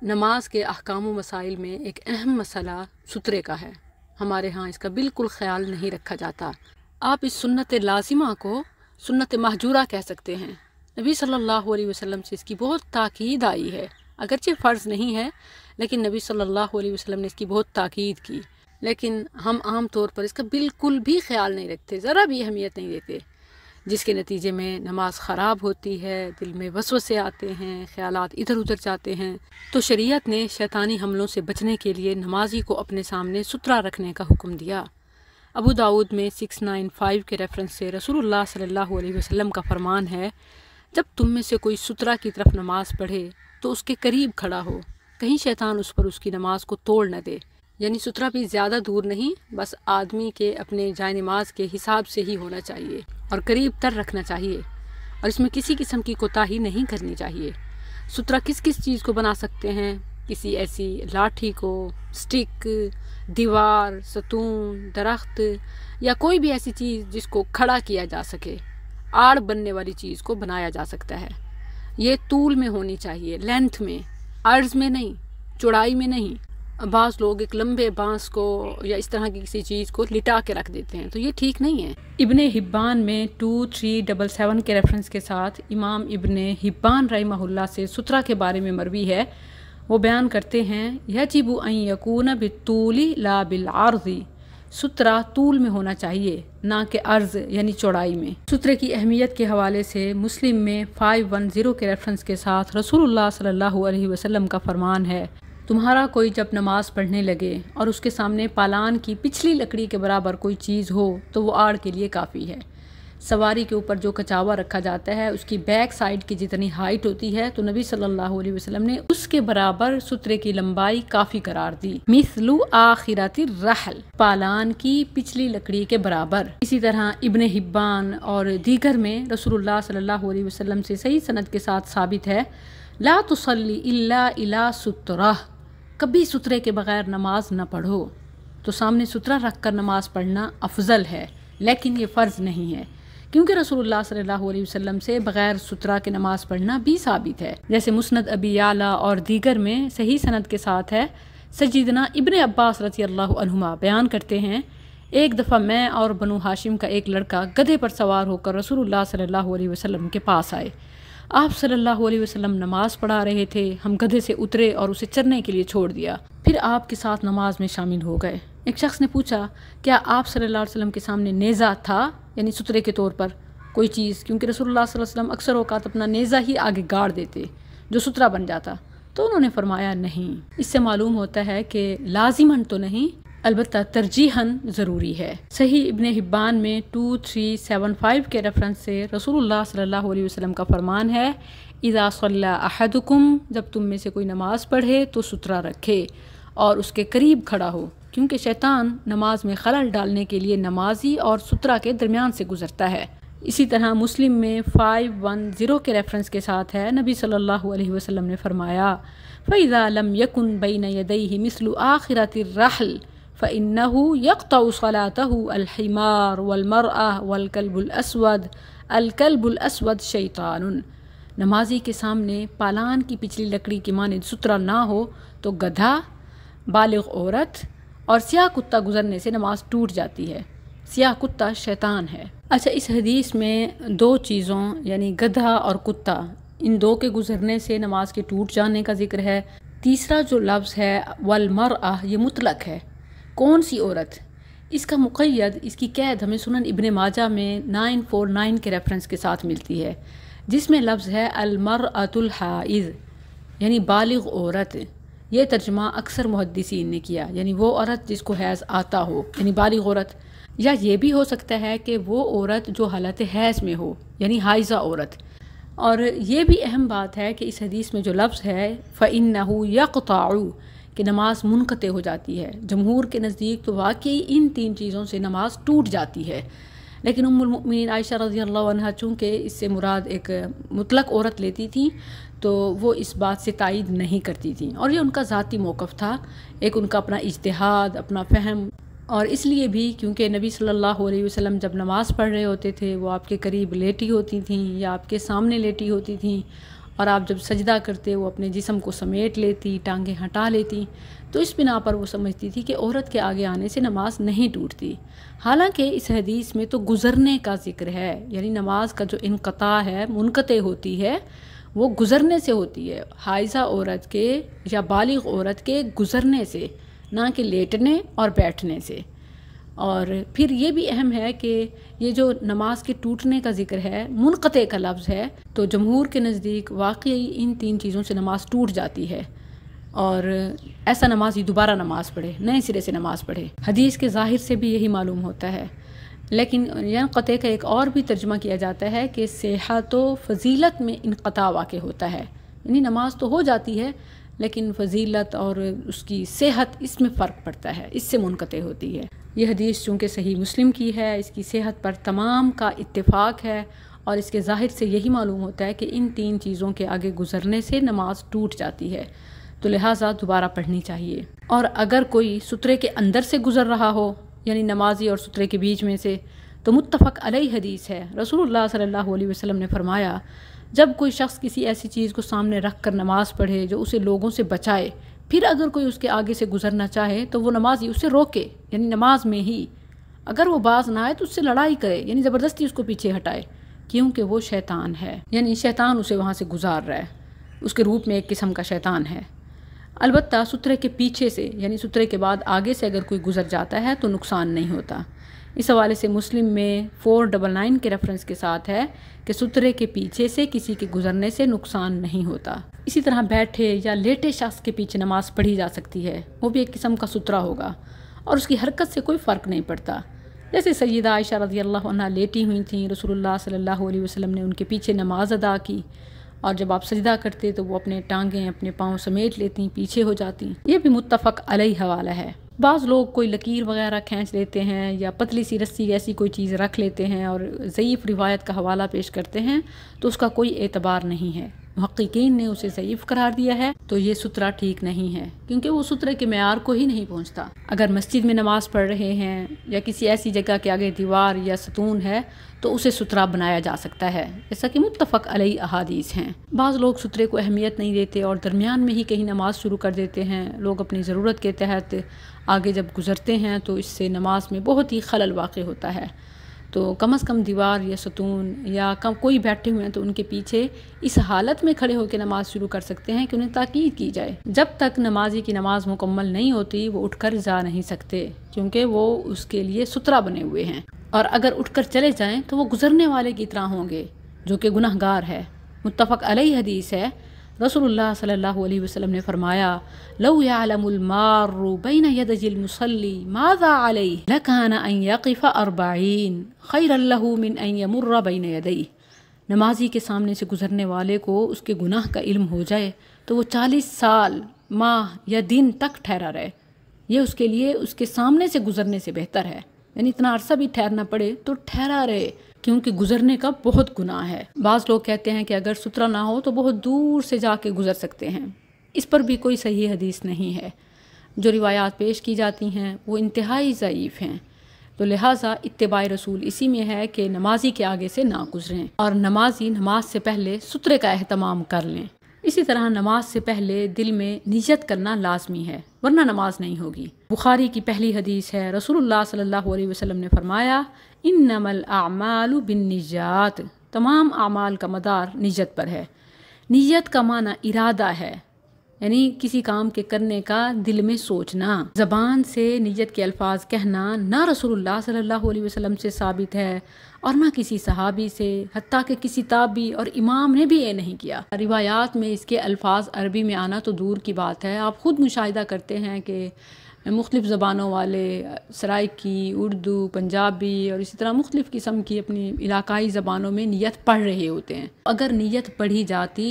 نماز کے احکام و مسائل میں ایک اہم مسئلہ سترے کا ہے۔ ہمارے ہاں اس کا بالکل خیال نہیں رکھا جاتا۔ آپ اس سنت لازمہ کو سنت مہجورہ کہہ سکتے ہیں۔ نبی صلی اللہ علیہ وسلم سے اس کی بہت تاکید آئی ہے، اگرچہ فرض نہیں ہے لیکن نبی صلی اللہ علیہ وسلم نے اس کی بہت تاکید کی، لیکن ہم عام طور پر اس کا بالکل بھی خیال نہیں رکھتے، ذرا بھی اہمیت نہیں دیتے، جس کے نتیجے میں نماز خراب ہوتی ہے، دل میں وسوسے آتے ہیں، خیالات ادھر ادھر جاتے ہیں۔ تو شریعت نے شیطانی حملوں سے بچنے کے لیے نمازی کو اپنے سامنے سترا رکھنے کا حکم دیا۔ ابو داؤد میں 695 کے ریفرنس سے رسول اللہ صلی اللہ علیہ وسلم کا فرمان ہے، جب تم میں سے کوئی سترا کی طرف نماز پڑھے تو اس کے قریب کھڑا ہو، کہیں شیطان اس پر اس کی نماز کو توڑ نہ دے۔ یعنی سترا بھی زیادہ دور نہیں، بس آدمی کے اپنے جائے نماز کے حساب سے ہی ہونا چاہیے اور قریب تر رکھنا چاہیے، اور اس میں کسی قسم کی کوتاہی نہیں کرنی چاہیے۔ سترا کس کس چیز کو بنا سکتے ہیں؟ کسی ایسی لاٹھی کو، سٹک، دیوار، ستون، درخت یا کوئی بھی ایسی چیز جس کو کھڑا کیا جا سکے، آڑ بننے والی چیز کو بنایا جا سکتا ہے۔ یہ طول میں ہونی چاہیے، لینتھ میں، عرض میں نہیں، چوڑائی میں نہیں۔ بعض لوگ ایک لمبے بانس کو یا اس طرح کی کسی چیز کو لٹا کے رکھ دیتے ہیں، تو یہ ٹھیک نہیں ہے۔ ابن حبان میں 2377 کے ریفرنس کے ساتھ امام ابن حبان رحمہ اللہ سے سترا کے بارے میں مروی ہے، وہ بیان کرتے ہیں یجب ان یکون بالطول لا بالعرض، سترا طول میں ہونا چاہیے نہ کہ عرض یعنی چوڑائی میں۔ سترے کی اہمیت کے حوالے سے مسلم میں 510 کے ریفرنس کے ساتھ رسول اللہ صلی اللہ علیہ وسلم کا فرمان ہے، تمہارا کوئی جب نماز پڑھنے لگے اور اس کے سامنے پالان کی پچھلی لکڑی کے برابر کوئی چیز ہو تو وہ آڑ کے لیے کافی ہے۔ سواری کے اوپر جو کچاوا رکھا جاتا ہے اس کی بیک سائڈ کی جتنی ہائٹ ہوتی ہے تو نبی صلی اللہ علیہ وسلم نے اس کے برابر سترے کی لمبائی کافی قرار دی۔ مثل آخرات الرحل، پالان کی پچھلی لکڑی کے برابر۔ اسی طرح ابن حبان اور دیگر میں رسول اللہ صلی اللہ علیہ وسلم سے صحیح سند کے ساتھ ثابت ہے، لا تصلی الا الی سترہ، کبھی سترے کے بغیر نماز نہ پڑھو۔ تو سامنے سترا رکھ کر نماز پڑھنا افضل ہے، لیکن یہ فرض نہیں ہے، کیونکہ رسول اللہ صلی اللہ علیہ وسلم سے بغیر سترا کے نماز پڑھنا بھی ثابت ہے، جیسے مسند ابی یعلا اور دیگر میں صحیح سند کے ساتھ ہے۔ سیدنا ابن عباس رضی اللہ عنہما بیان کرتے ہیں، ایک دفعہ میں اور بنو ہاشم کا ایک لڑکا گدھے پر سوار ہو کر رسول اللہ صلی اللہ علیہ وسلم کے پاس آئے۔ آپ صلی اللہ علیہ وسلم نماز پڑھا رہے تھے، ہم گدھے سے اترے اور اسے چرنے کے لیے چھوڑ دیا، پھر آپ کے ساتھ نماز میں شامل ہو گئے۔ ایک شخص نے پوچھا، کیا آپ صلی اللہ علیہ وسلم کے سامنے نیزہ تھا، یعنی سترے کے طور پر کوئی چیز؟ کیونکہ رسول اللہ صلی اللہ علیہ وسلم اکثر اوقات اپنا نیزہ ہی آگے گاڑ دیتے جو سترا بن جاتا، تو انہوں نے فرمایا نہیں۔ اس سے معلوم ہوتا ہے کہ لازماً تو نہیں، البتہ ترجیحاً ضروری ہے۔ صحیح ابن حبان میں 2375 کے ریفرنس سے رسول اللہ صلی اللہ علیہ وسلم کا فرمان ہے، اذا صلی احدکم، جب تم میں سے کوئی نماز پڑھے تو سترا رکھے اور اس کے قریب کھڑا ہو، کیونکہ شیطان نماز میں خلل ڈالنے کے لیے نمازی اور سترا کے درمیان سے گزرتا ہے۔ اسی طرح مسلم میں 510 کے ریفرنس کے ساتھ ہے، نبی صلی اللہ علیہ وسلم نے فرمایا، فَإِذَا لَمْ يَكُنْ بَيْنَ يَدَيْهِ مِثْلُ آخِرَةِ الرَّحْلِ فَإِنَّهُ يَقْطَعُ صَلَاتَهُ الْحِمَارُ وَالْمَرْأَةُ وَالْكَلْبُ الْأَسْوَدُ، الْكَلْبُ الْأَسْوَدُ شَيْطَانٌ۔ نمازی کے سامنے پالان کی پچھلی لکڑی کی مانند سترا نہ ہو تو گدھا، بالغ عورت اور سیاہ کتا گزرنے سے نماز ٹوٹ جاتی ہے۔ سیاہ کتا شیطان ہے۔ اچھا، اس حدیث میں دو چیزوں یعنی گدھا اور کتا، ان دو کے گزرنے سے نماز کے ٹوٹ جانے کا ذکر ہے۔ تیسرا جو لفظ ہے والمرأہ، یہ مطلق ہے، کون سی عورت؟ اس کا مقید، اس کی قید ہمیں سنن ابن ماجہ میں 949 کے ریفرنس کے ساتھ ملتی ہے، جس میں لفظ ہے المرأۃ الحائض، یعنی بالغ عورت۔ یہ ترجمہ اکثر محدثین نے کیا، یعنی وہ عورت جس کو حیض آتا ہو، یعنی بالغ عورت، یا یہ بھی ہو سکتا ہے کہ وہ عورت جو حالت حیض میں ہو، یعنی حائضہ عورت۔ اور یہ بھی اہم بات ہے کہ اس حدیث میں جو لفظ ہے فَإِنَّهُ يَقْطَعُ، کہ نماز منقطع ہو جاتی ہے، جمہور کے نزدیک تو واقعی ان تین چیزوں سے نماز ٹوٹ جاتی ہے، لیکن ام المؤمنین عائشہ رضی اللہ عنہا چونکہ اس سے مراد ایک مطلق عورت لیتی تھیں تو وہ اس بات سے تائید نہیں کرتی تھیں، اور یہ ان کا ذاتی موقف تھا، ایک ان کا اپنا اجتہاد، اپنا فہم، اور اس لیے بھی کیونکہ نبی صلی اللہ علیہ وسلم جب نماز پڑھ رہے ہوتے تھے وہ آپ کے قریب لیٹی ہوتی تھیں یا آپ کے سامنے لیٹی ہوتی تھیں، اور آپ جب سجدہ کرتے وہ اپنے جسم کو سمیٹ لیتی، ٹانگیں ہٹا لیتی، تو اس بنا پر وہ سمجھتی تھی کہ عورت کے آگے آنے سے نماز نہیں ٹوٹتی۔ حالانکہ اس حدیث میں تو گزرنے کا ذکر ہے، یعنی نماز کا جو انقطاع ہے، منقطع ہوتی ہے، وہ گزرنے سے ہوتی ہے، حائضہ عورت کے یا بالغ عورت کے گزرنے سے، نہ کہ لیٹنے اور بیٹھنے سے۔ اور پھر یہ بھی اہم ہے کہ یہ جو نماز کے ٹوٹنے کا ذکر ہے، منقطع کا لفظ ہے، تو جمہور کے نزدیک واقعی ان 3 چیزوں سے نماز ٹوٹ جاتی ہے، اور ایسا نمازی دوبارہ نماز پڑھے، نئے سرے سے نماز پڑھے۔ حدیث کے ظاہر سے بھی یہی معلوم ہوتا ہے، لیکن انقطاع کا ایک اور بھی ترجمہ کیا جاتا ہے کہ صحت و فضیلت میں انقطاع واقع ہوتا ہے، یعنی نماز تو ہو جاتی ہے لیکن فضیلت اور اس کی صحت، اس میں فرق پڑتا ہے، اس سے منقطع ہوتی ہے۔ یہ حدیث چونکہ صحیح مسلم کی ہے، اس کی صحت پر تمام کا اتفاق ہے، اور اس کے ظاہر سے یہی معلوم ہوتا ہے کہ ان 3 چیزوں کے آگے گزرنے سے نماز ٹوٹ جاتی ہے، تو لہٰذا دوبارہ پڑھنی چاہیے۔ اور اگر کوئی سترے کے اندر سے گزر رہا ہو، یعنی نمازی اور سترے کے بیچ میں سے، تو متفق علیہ حدیث ہے، رسول اللہ صلی اللہ علیہ وسلم نے فرمایا، جب کوئی شخص کسی ایسی چیز کو سامنے رکھ کر نماز پڑھے جو اسے لوگوں سے بچائے، پھر اگر کوئی اس کے آگے سے گزرنا چاہے تو وہ نمازی اسے روکے، یعنی نماز میں ہی، اگر وہ باز نہ آئے تو اس سے لڑائی کرے، یعنی زبردستی اس کو پیچھے ہٹائے، کیونکہ وہ شیطان ہے، یعنی شیطان اسے وہاں سے گزار رہا ہے، اس کے روپ میں ایک قسم کا شیطان ہے۔ البتہ سترے کے پیچھے سے، یعنی سترے کے بعد آگے سے اگر کوئی گزر جاتا ہے تو نقصان نہیں ہوتا۔ اس حوالے سے مسلم میں 499 کے ریفرنس کے ساتھ ہے کہ سترے کے پیچھے سے کسی کے گزرنے سے نقصان نہیں ہوتا۔ اسی طرح بیٹھے یا لیٹے شخص کے پیچھے نماز پڑھی جا سکتی ہے، وہ بھی ایک قسم کا سترہ ہوگا اور اس کی حرکت سے کوئی فرق نہیں پڑتا۔ جیسے سیدہ عائشہ رضی اللہ عنہا لیٹی ہوئی تھیں، رسول اللہ صلی اللہ علیہ وسلم نے ان کے پیچھے نماز ادا کی، اور جب آپ سجدہ کرتے تو وہ اپنے ٹانگیں، اپنے پاؤں سمیٹ لیتی، پیچھے ہو جاتی۔ یہ بھی متفق علیہ حوالہ ہے۔ بعض لوگ کوئی لکیر وغیرہ کھینچ لیتے ہیں یا پتلی سی رسی ایسی کوئی چیز رکھ لیتے ہیں اور ضعیف روایت کا حوالہ پیش کرتے ہیں، تو اس کا کوئی اعتبار نہیں ہے، محققین نے اسے ضعیف قرار دیا ہے، تو یہ سترہ ٹھیک نہیں ہے، کیونکہ وہ سترے کے معیار کو ہی نہیں پہنچتا۔ اگر مسجد میں نماز پڑھ رہے ہیں یا کسی ایسی جگہ کے آگے دیوار یا ستون ہے تو اسے سترہ بنایا جا سکتا ہے، جیسا کہ متفق علیہ احادیث ہیں۔ بعض لوگ سترے کو اہمیت نہیں دیتے اور درمیان میں ہی کہیں نماز شروع کر دیتے ہیں۔ لوگ اپنی ضرورت کے تحت آگے جب گزرتے ہیں تو اس سے نماز میں بہت ہی خلل واقع ہوتا ہے، تو کم از کم دیوار یا ستون یا کوئی بیٹھے ہوئے ہیں تو ان کے پیچھے اس حالت میں کھڑے ہو کے نماز شروع کر سکتے ہیں کہ انہیں تاکید کی جائے۔ جب تک نمازی کی نماز مکمل نہیں ہوتی وہ اٹھ کر جا نہیں سکتے، کیونکہ وہ اس کے لیے سترہ بنے ہوئے ہیں، اور اگر اٹھ کر چلے جائیں تو وہ گزرنے والے کی طرح ہوں گے جو کہ گناہ گار ہے۔ متفق علیہ حدیث ہے، رسول اللہ صلی اللہ علیہ وسلم نے فرمایا، لو يعلم المار بین یدی المصلی ماذا علیہ لکان ان یقف 40 خیرا له من ان یمر بین یدیہ۔ نمازی کے سامنے سے گزرنے والے کو اس کے گناہ کا علم ہو جائے تو وہ 40 سال، ماہ یا دن تک ٹھہرا رہے، یہ اس کے لیے اس کے سامنے سے گزرنے سے بہتر ہے، یعنی اتنا عرصہ بھی ٹھہرنا پڑے تو ٹھہرا رہے، کیونکہ گزرنے کا بہت گناہ ہے۔ بعض لوگ کہتے ہیں کہ اگر سترہ نہ ہو تو بہت دور سے جا کے گزر سکتے ہیں، اس پر بھی کوئی صحیح حدیث نہیں ہے۔ جو روایات پیش کی جاتی ہیں وہ انتہائی ضعیف ہیں، تو لہٰذا اتباع رسول اسی میں ہے کہ نمازی کے آگے سے نہ گزریں، اور نمازی نماز سے پہلے سترے کا اہتمام کر لیں۔ اسی طرح نماز سے پہلے دل میں نیت کرنا لازمی ہے، ورنہ نماز نہیں ہوگی۔ بخاری کی پہلی حدیث ہے، رسول اللہ صلی اللہ علیہ وسلم نے فرمایا، انما الاعمال بالنیات، تمام اعمال کا مدار نیت پر ہے۔ نیت کا معنی ارادہ ہے، یعنی کسی کام کے کرنے کا دل میں سوچنا۔ زبان سے نیت کے الفاظ کہنا نہ رسول اللہ صلی اللہ علیہ وسلم سے ثابت ہے اور نہ کسی صحابی سے، حتیٰ کہ کسی تابعی اور امام نے بھی یہ نہیں کیا۔ روایات میں اس کے الفاظ عربی میں آنا تو دور کی بات ہے، آپ خود مشاہدہ کرتے ہیں کہ مختلف زبانوں والے، سرائکی، اردو، پنجابی اور اسی طرح مختلف قسم کی اپنی علاقائی زبانوں میں نیت پڑھ رہے ہوتے ہیں۔ اگر نیت پڑھی جاتی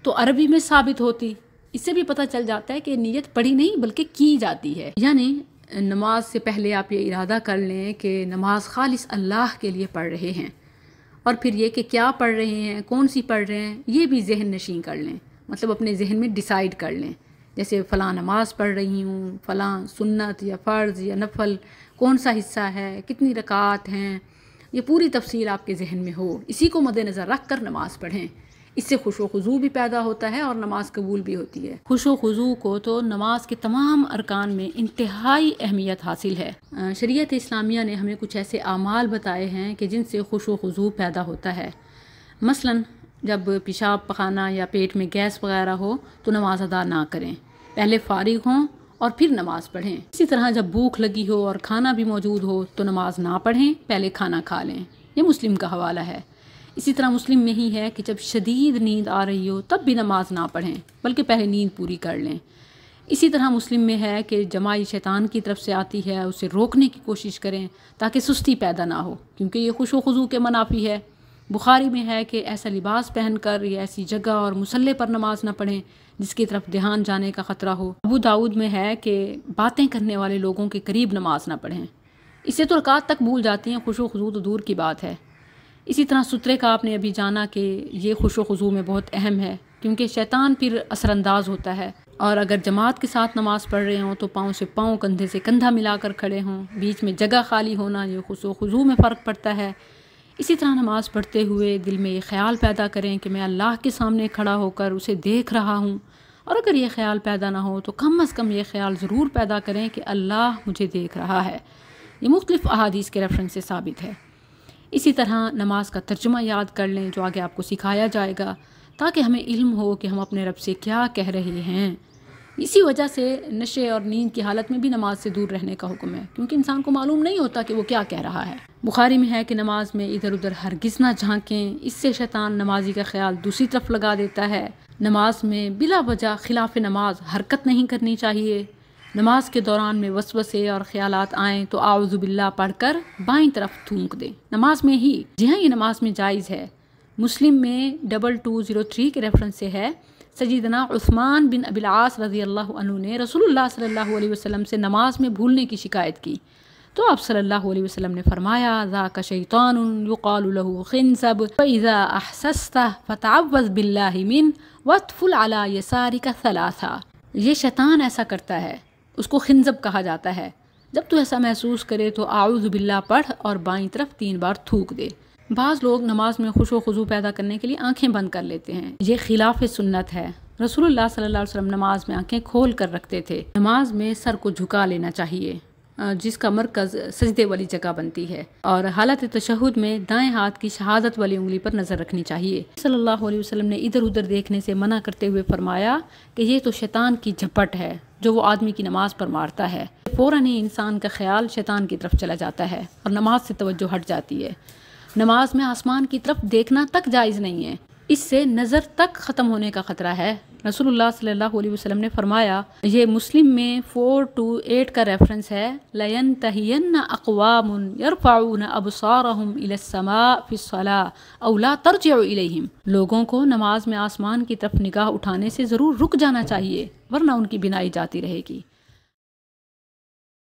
تو عربی میں ثابت ہوتی، اس سے بھی پتہ چل جاتا ہے کہ نیت پڑھی نہیں بلکہ کی جاتی ہے۔ یعنی نماز سے پہلے آپ یہ ارادہ کر لیں کہ نماز خالص اللہ کے لیے پڑھ رہے ہیں، اور پھر یہ کہ کیا پڑھ رہے ہیں، کون سی پڑھ رہے ہیں، یہ بھی ذہن نشین کر لیں، مطلب اپنے ذہن میں ڈیسائیڈ کر لیں، جیسے فلاں نماز پڑھ رہی ہوں، فلاں سنت یا فرض یا نفل کون سا حصہ ہے، کتنی رکعات ہیں، یہ پوری تفصیل آپ کے ذہن میں ہو، اسی کو مد نظر رکھ کر نماز پڑھیں۔ اس سے خشوع و خضوع بھی پیدا ہوتا ہے اور نماز قبول بھی ہوتی ہے۔ خشوع و خضوع کو تو نماز کے تمام ارکان میں انتہائی اہمیت حاصل ہے۔ شریعت اسلامیہ نے ہمیں کچھ ایسے اعمال بتائے ہیں کہ جن سے خشوع و خضوع پیدا ہوتا ہے۔ مثلاً جب پیشاب پخانہ یا پیٹ میں گیس وغیرہ ہو تو نماز ادا نہ کریں، پہلے فارغ ہوں اور پھر نماز پڑھیں۔ اسی طرح جب بھوک لگی ہو اور کھانا بھی موجود ہو تو نماز نہ پڑھیں، پہلے کھانا کھا لیں۔ یہ مسلم کا حوالہ ہے۔ اسی طرح مسلم میں ہی ہے کہ جب شدید نیند آ رہی ہو تب بھی نماز نہ پڑھیں، بلکہ پہلے نیند پوری کر لیں۔ اسی طرح مسلم میں ہے کہ جماعی شیطان کی طرف سے آتی ہے، اسے روکنے کی کوشش کریں تاکہ سستی پیدا نہ ہو، کیونکہ یہ خشوع و خضوع کے منافی ہے۔ بخاری میں ہے کہ ایسا لباس پہن کر یا ایسی جگہ اور مصلی پر نماز نہ پڑھیں جس کی طرف دھیان جانے کا خطرہ ہو۔ ابو داؤد میں ہے کہ باتیں کرنے والے لوگوں کے قریب نماز نہ پڑھیں، اس سے تو رکعت تک بھول جاتی ہیں، خشوع و خضوع تو دور کی بات ہے۔ اسی طرح سترے کا آپ نے ابھی جانا کہ یہ خشوع و خضوع میں بہت اہم ہے، کیونکہ شیطان پھر اثر انداز ہوتا ہے، اور اگر جماعت کے ساتھ نماز پڑھ رہے ہوں تو پاؤں سے پاؤں، کندھے سے کندھا ملا کر کھڑے ہوں، بیچ میں جگہ خالی ہونا، یہ خشوع و خضوع میں فرق پڑتا ہے۔ اسی طرح نماز پڑھتے ہوئے دل میں یہ خیال پیدا کریں کہ میں اللہ کے سامنے کھڑا ہو کر اسے دیکھ رہا ہوں، اور اگر یہ خیال پیدا نہ ہو تو کم از کم یہ خیال ضرور پیدا کریں کہ اللہ مجھے دیکھ رہا ہے۔ یہ مختلف احادیث کے ریفرنس سے ثابت ہے۔ اسی طرح نماز کا ترجمہ یاد کر لیں جو آگے آپ کو سکھایا جائے گا، تاکہ ہمیں علم ہو کہ ہم اپنے رب سے کیا کہہ رہے ہیں۔ اسی وجہ سے نشے اور نیند کی حالت میں بھی نماز سے دور رہنے کا حکم ہے، کیونکہ انسان کو معلوم نہیں ہوتا کہ وہ کیا کہہ رہا ہے۔ بخاری میں ہے کہ نماز میں ادھر ادھر ہرگز نہ جھانکیں، اس سے شیطان نمازی کا خیال دوسری طرف لگا دیتا ہے۔ نماز میں بلا وجہ خلاف نماز حرکت نہیں کرنی چاہیے۔ نماز کے دوران میں وسوسے اور خیالات آئیں تو اعوذ باللہ پڑھ کر بائیں طرف تھونک دیں، نماز میں ہی۔ جی ہاں، یہ نماز میں جائز ہے۔ مسلم میں 2203 کے ریفرنس سے ہے، سیدنا عثمان بن ابی العاص رضی اللہ عنہ نے رسول اللہ صلی اللہ علیہ وسلم سے نماز میں بھولنے کی شکایت کی، تو آپ صلی اللہ علیہ وسلم نے فرمایا ذاک شیطان یقال له خنزب فاذا احسست فتعوذ باللہ من وادفل علی یسارک ثلاثا۔ یہ شیطان ایسا کرتا ہے، اس کو خنزب کہا جاتا ہے۔ جب تو ایسا محسوس کرے تو اعوذ باللہ پڑھ اور بائیں طرف 3 بار تھوک دے۔ بعض لوگ نماز میں خشوع و خضوع پیدا کرنے کے لیے آنکھیں بند کر لیتے ہیں، یہ خلاف سنت ہے۔ رسول اللہ صلی اللہ علیہ وسلم نماز میں آنکھیں کھول کر رکھتے تھے۔ نماز میں سر کو جھکا لینا چاہیے، جس کا مرکز سجدے والی جگہ بنتی ہے، اور حالت تشہد میں دائیں ہاتھ کی شہادت والی انگلی پر نظر رکھنی چاہیے۔ صلی اللہ علیہ وسلم نے ادھر ادھر دیکھنے سے منع کرتے ہوئے فرمایا کہ یہ تو شیطان کی جھپٹ ہے جو وہ آدمی کی نماز پر مارتا ہے۔ فوراً ہی انسان کا خیال شیطان کی طرف چلا جاتا ہے اور نماز سے توجہ ہٹ جاتی ہے۔ نماز میں آسمان کی طرف دیکھنا تک جائز نہیں ہے، اس سے نظر تک ختم ہونے کا خطرہ ہے۔ رسول اللہ صلی اللہ علیہ وسلم نے فرمایا، یہ مسلم میں 428 کا ریفرنس ہے، لَيَنْتَهِيَنَّ أَقْوَامٌ يَرْفَعُونَ أَبْصَارَهُمْ إِلَى السَّمَاءِ فِي الصَّلَاةِ أَوْ لَا تَرْجِعُ إِلَيْهِمْ۔ لوگوں کو نماز میں آسمان کی طرف نگاہ اٹھانے سے ضرور رک جانا چاہیے، ورنہ ان کی بینائی جاتی رہے گی۔